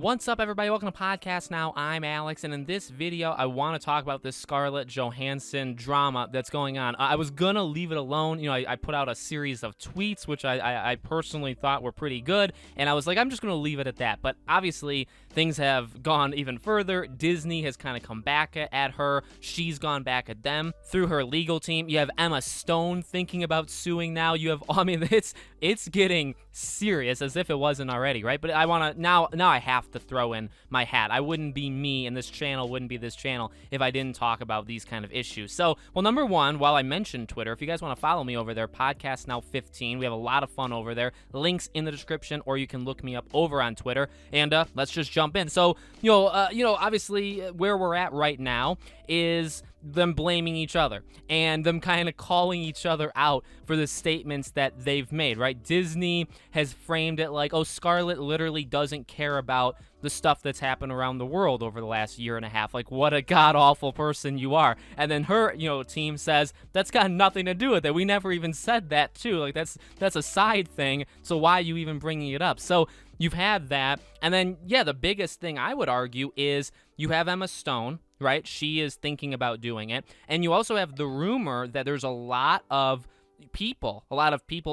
What's up, everybody? Welcome to Podcast Now. I'm Alex, and in this video, I want to talk about this Scarlett Johansson drama that's going on. I was going to leave it alone. You know, I put out a series of tweets, which I personally thought were pretty good, and I was like, I'm just going to leave it at that. But obviously, things have gone even further. Disney has kind of come back at her. She's gone back at them through her legal team. You have Emma Stone thinking about suing now. You have, I mean, it's getting serious as if it wasn't already, right? But I want to, now I have to throw in my hat. I wouldn't be me, and this channel wouldn't be this channel if I didn't talk about these kind of issues. So, well, number one, while I mentioned Twitter, if you guys want to follow me over there, Podcast Now 15, we have a lot of fun over there. Links in the description, or you can look me up over on Twitter. And let's just jump in. So, obviously where we're at right now is them blaming each other and them kind of calling each other out for the statements that they've made, right? Disney has framed it like, oh, Scarlett literally doesn't care about the stuff that's happened around the world over the last year and a half. Like, what a god-awful person you are. And then her, team says, that's got nothing to do with it. We never even said that, too. Like, that's a side thing, so why are you even bringing it up? So you've had that. And then, yeah, the biggest thing I would argue is you have Emma Stone, right? She is thinking about doing it. And you also have the rumor that there's a lot of people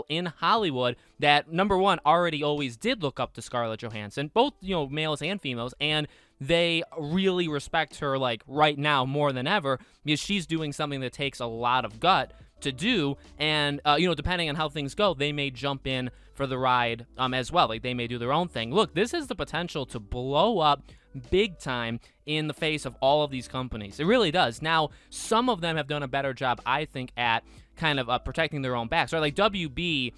in Hollywood that, number one, already always did look up to Scarlett Johansson, both, males and females, and they really respect her, like, right now more than ever, because she's doing something that takes a lot of gut to do, and, depending on how things go, they may jump in for the ride as well. Like, they may do their own thing. Look, this has the potential to blow up big time in the face of all of these companies. It really does. Now, some of them have done a better job, I think, at kind of protecting their own backs, right? Like WB,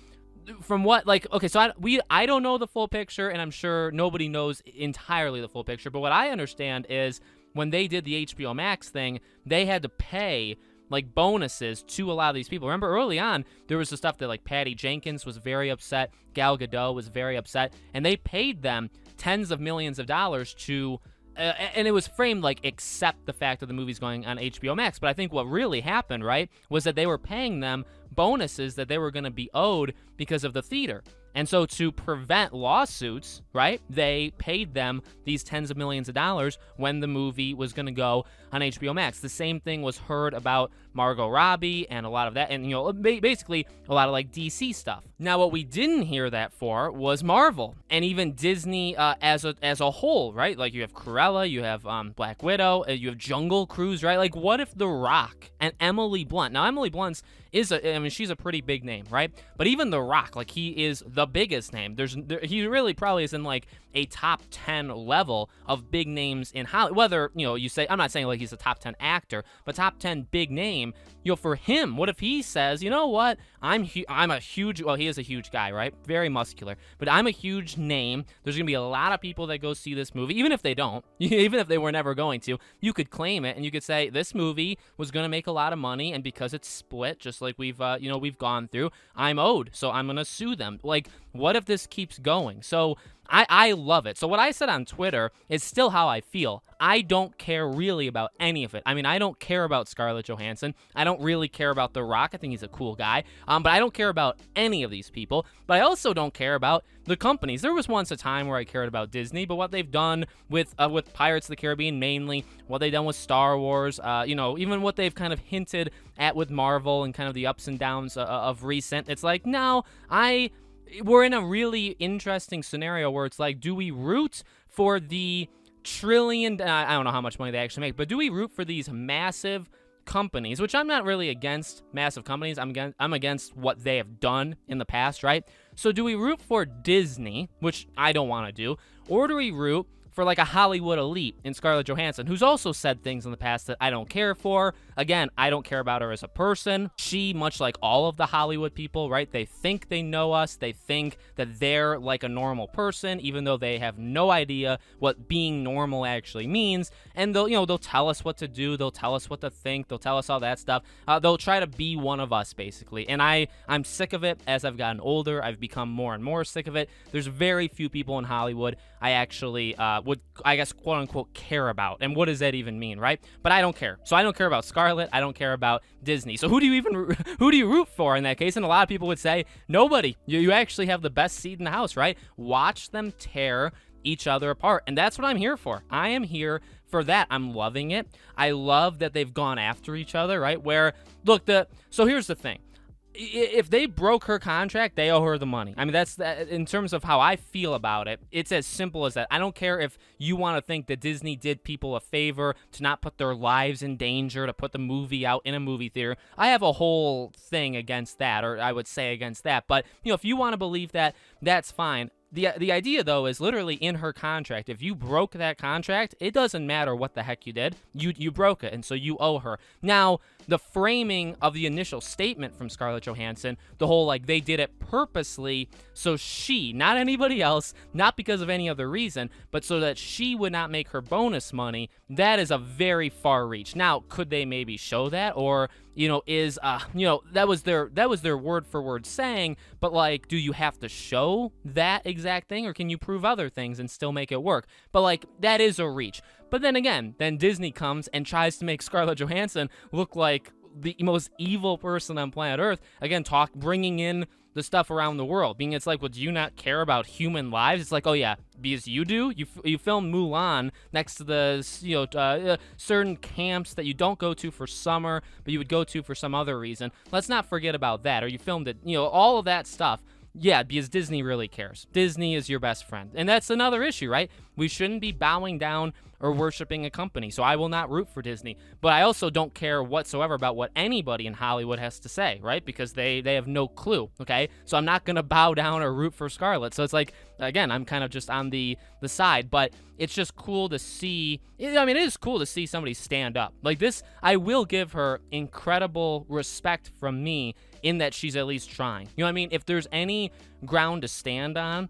from what, like, okay, so I don't know the full picture, and I'm sure nobody knows entirely the full picture, but what I understand is when they did the HBO Max thing, they had to pay like bonuses to a lot of these people. Remember early on, there was the stuff that like Patty Jenkins was very upset, Gal Gadot was very upset, and they paid them tens of millions of dollars to, and it was framed like accept the fact that the movie's going on HBO Max. But I think what really happened, right, was that they were paying them bonuses that they were going to be owed because of the theater. And so to prevent lawsuits, right, they paid them these tens of millions of dollars when the movie was going to go on HBO Max. The same thing was heard about Margot Robbie and a lot of that, and, basically a lot of, like, DC stuff. Now, what we didn't hear that for was Marvel and even Disney as a whole, right? Like, you have Cruella, you have Black Widow, you have Jungle Cruise, right? Like, what if The Rock and Emily Blunt? Now, Emily Blunt's she's a pretty big name, right? But even The Rock, like, he is the biggest name. He really probably is in, like, a top 10 level of big names in Hollywood. Whether, you say, I'm not saying, like, he's a top 10 actor, but top 10 big name, for him, what if he says, you know what, I'm a huge, well, he is a huge guy, right? Very muscular, but I'm a huge name. There's going to be a lot of people that go see this movie, even if they don't, even if they were never going to, you could claim it, and you could say, this movie was going to make a lot of money, and because it's split, just like we've gone through, I'm owed, so I'm going to sue them. Like, what if this keeps going? So I love it. So what I said on Twitter is still how I feel. I don't care really about any of it. I mean, I don't care about Scarlett Johansson. I don't really care about The Rock. I think he's a cool guy. But I don't care about any of these people. But I also don't care about the companies. There was once a time where I cared about Disney, but what they've done with Pirates of the Caribbean mainly, what they've done with Star Wars, even what they've kind of hinted at with Marvel and kind of the ups and downs of recent, it's like, no, we're in a really interesting scenario where it's like, do we root for the trillion, I don't know how much money they actually make, but do we root for these massive companies, which I'm not really against massive companies, I'm against what they have done in the past, right? So do we root for Disney, which I don't want to do, or do we root for like a Hollywood elite in Scarlett Johansson, who's also said things in the past that I don't care for? Again, I don't care about her as a person. She, much like all of the Hollywood people, right? They think they know us. They think that they're like a normal person, even though they have no idea what being normal actually means. And they'll tell us what to do. They'll tell us what to think. They'll tell us all that stuff. They'll try to be one of us, basically. And I'm sick of it. As I've gotten older, I've become more and more sick of it. There's very few people in Hollywood I actually would, I guess, quote unquote, care about. And what does that even mean, right? But I don't care. So I don't care about Scarlett. I don't care about Disney. So who do you root for in that case? And a lot of people would say nobody. You actually have the best seat in the house, right? Watch them tear each other apart. And that's what I'm here for. I am here for that. I'm loving it. I love that they've gone after each other, right? Where, look, so here's the thing. If they broke her contract, they owe her the money. I mean, that's in terms of how I feel about it. It's as simple as that. I don't care if you want to think that Disney did people a favor to not put their lives in danger, to put the movie out in a movie theater. I have a whole thing against that, or I would say against that. But, if you want to believe that, that's fine. The idea, though, is literally in her contract. If you broke that contract, it doesn't matter what the heck you did. You broke it, and so you owe her. Now, the framing of the initial statement from Scarlett Johansson, the whole, like, they did it purposely so she, not anybody else, not because of any other reason, but so that she would not make her bonus money, that is a very far reach. Now, could they maybe show that? Or, that was their word for word saying, but, like, do you have to show that exact thing, or can you prove other things and still make it work? But, like, that is a reach. But then again, Disney comes and tries to make Scarlett Johansson look like the most evil person on planet Earth. Again, bringing in the stuff around the world, being it's like, well, do you not care about human lives? It's like, oh yeah, because you do. You filmed Mulan next to the certain camps that you don't go to for summer, but you would go to for some other reason. Let's not forget about that. Or you filmed it, all of that stuff. Yeah, because Disney really cares. Disney is your best friend. And that's another issue, right? We shouldn't be bowing down or worshiping a company. So I will not root for Disney. But I also don't care whatsoever about what anybody in Hollywood has to say, right? Because they have no clue, okay? So I'm not going to bow down or root for Scarlett. So it's like, again, I'm kind of just on the side. But it's just cool to see. I mean, it is cool to see somebody stand up. Like this, I will give her incredible respect from me in that she's at least trying. You know what I mean? If there's any ground to stand on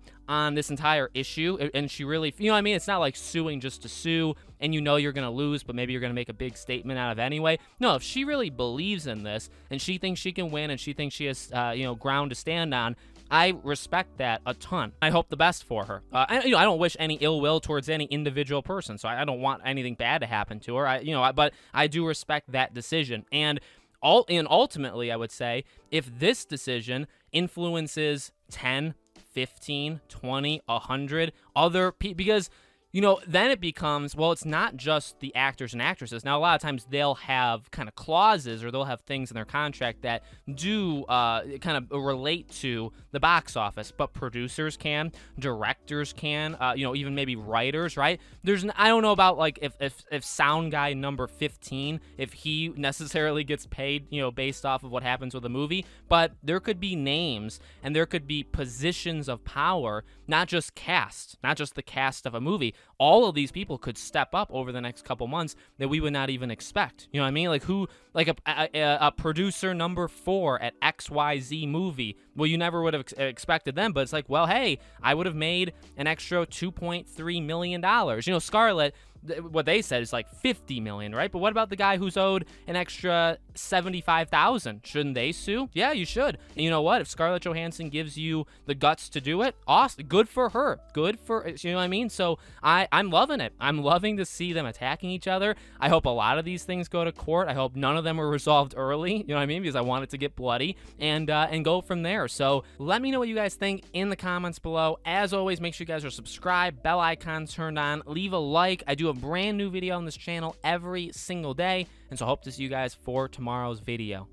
this entire issue, and she really, you know what I mean? It's not like suing just to sue, and you're going to lose, but maybe you're going to make a big statement out of it anyway. No, if she really believes in this, and she thinks she can win, and she thinks she has, ground to stand on, I respect that a ton. I hope the best for her. I don't wish any ill will towards any individual person, so I don't want anything bad to happen to her. But I do respect that decision. And ultimately, I would say, if this decision influences 10, 15, 20, 100 other people, because then it becomes, well, it's not just the actors and actresses. Now, a lot of times they'll have kind of clauses or they'll have things in their contract that do kind of relate to the box office, but producers can, directors can, even maybe writers, right? I don't know about like if sound guy number 15, if he necessarily gets paid, based off of what happens with a movie, but there could be names and there could be positions of power, not just the cast of a movie. All of these people could step up over the next couple months that we would not even expect. You know what I mean? Like a producer number 4 at XYZ movie. Well, you never would have expected them, but it's like, well, hey, I would have made an extra $2.3 million. Scarlett, what they said is like $50 million, right? But what about the guy who's owed an extra $75,000? Shouldn't they sue? Yeah, you should. And you know what? If Scarlett Johansson gives you the guts to do it, awesome. Good for her. Good for, you know what I mean? So I'm loving it. I'm loving to see them attacking each other. I hope a lot of these things go to court. I hope none of them are resolved early, you know what I mean? Because I want it to get bloody and go from there. So let me know what you guys think in the comments below. As always, make sure you guys are subscribed, bell icon turned on, leave a like. I do a brand new video on this channel every single day, and so I hope to see you guys for tomorrow's video.